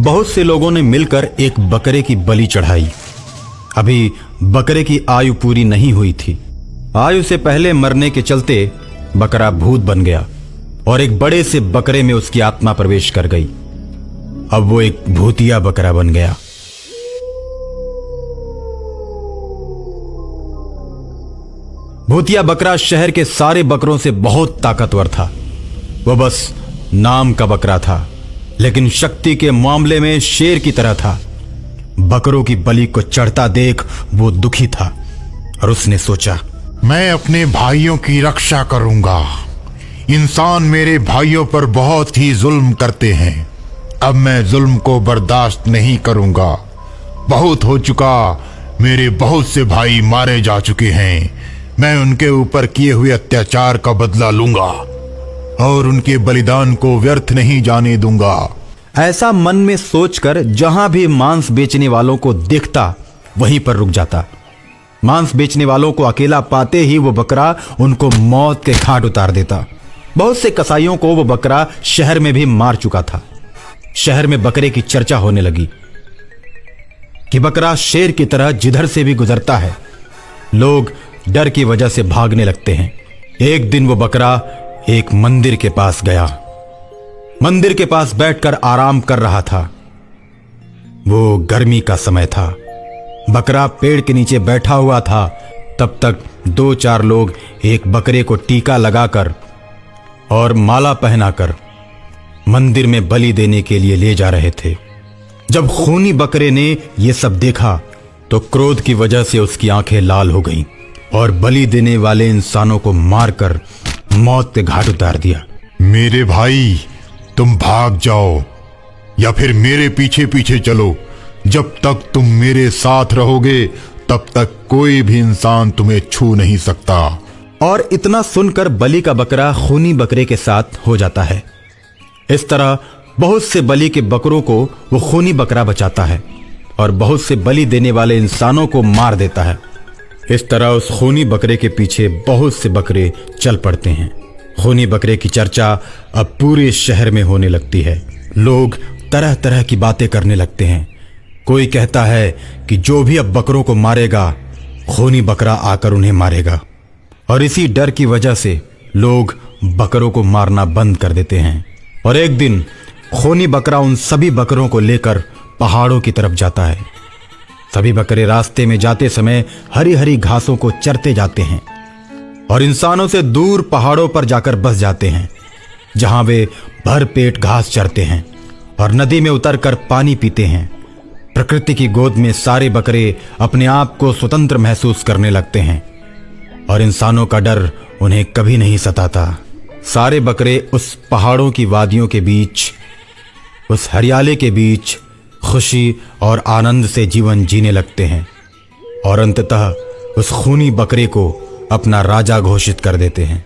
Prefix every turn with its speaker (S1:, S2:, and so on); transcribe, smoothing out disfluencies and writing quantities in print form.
S1: बहुत से लोगों ने मिलकर एक बकरे की बलि चढ़ाई। अभी बकरे की आयु पूरी नहीं हुई थी। आयु से पहले मरने के चलते बकरा भूत बन गया और एक बड़े से बकरे में उसकी आत्मा प्रवेश कर गई। अब वो एक भूतिया बकरा बन गया। भूतिया बकरा शहर के सारे बकरों से बहुत ताकतवर था। वो बस नाम का बकरा था, लेकिन शक्ति के मामले में शेर की तरह था। बकरों की बलि को चढ़ता देख वो दुखी था और उसने सोचा,
S2: मैं अपने भाइयों की रक्षा करूंगा। इंसान मेरे भाइयों पर बहुत ही जुल्म करते हैं। अब मैं जुल्म को बर्दाश्त नहीं करूंगा। बहुत हो चुका। मेरे बहुत से भाई मारे जा चुके हैं। मैं उनके ऊपर किए हुए अत्याचार का बदला लूंगा और उनके बलिदान को व्यर्थ नहीं जाने दूंगा।
S1: ऐसा मन में सोचकर जहां भी मांस बेचने वालों को देखता वहीं पर रुक जाता। मांस बेचने वालों को अकेला पाते ही वो बकरा उनको मौत के घाट उतार देता। बहुत से कसाईयों को वो बकरा शहर में भी मार चुका था। शहर में बकरे की चर्चा होने लगी कि बकरा शेर की तरह जिधर से भी गुजरता है। लोग डर की वजह से भागने लगते हैं। एक दिन वो बकरा एक मंदिर के पास गया। मंदिर के पास बैठकर आराम कर रहा था। वो गर्मी का समय था। बकरा पेड़ के नीचे बैठा हुआ था। तब तक 2-4 लोग एक बकरे को टीका लगाकर और माला पहनाकर मंदिर में बलि देने के लिए ले जा रहे थे। जब खूनी बकरे ने यह सब देखा तो क्रोध की वजह से उसकी आंखें लाल हो गईं और बलि देने वाले इंसानों को मारकर मौत के घाट उतार दिया।
S2: मेरे भाई, तुम भाग जाओ या फिर मेरे पीछे पीछे चलो। जब तक तुम मेरे साथ रहोगे तब तक कोई भी इंसान तुम्हें छू नहीं सकता।
S1: और इतना सुनकर बलि का बकरा खूनी बकरे के साथ हो जाता है। इस तरह बहुत से बलि के बकरों को वो खूनी बकरा बचाता है और बहुत से बलि देने वाले इंसानों को मार देता है। इस तरह उस खूनी बकरे के पीछे बहुत से बकरे चल पड़ते हैं। खूनी बकरे की चर्चा अब पूरे शहर में होने लगती है। लोग तरह तरह की बातें करने लगते हैं। कोई कहता है कि जो भी अब बकरों को मारेगा, खूनी बकरा आकर उन्हें मारेगा। और इसी डर की वजह से लोग बकरों को मारना बंद कर देते हैं। और एक दिन खूनी बकरा उन सभी बकरों को लेकर पहाड़ों की तरफ जाता है। सभी बकरे रास्ते में जाते समय हरी हरी घासों को चरते जाते हैं और इंसानों से दूर पहाड़ों पर जाकर बस जाते हैं, जहां वे भर पेट घास चरते हैं और नदी में उतरकर पानी पीते हैं। प्रकृति की गोद में सारे बकरे अपने आप को स्वतंत्र महसूस करने लगते हैं और इंसानों का डर उन्हें कभी नहीं सताता। सारे बकरे उस पहाड़ों की वादियों के बीच, उस हरियाली के बीच खुशी और आनंद से जीवन जीने लगते हैं और अंततः उस खूनी बकरे को अपना राजा घोषित कर देते हैं।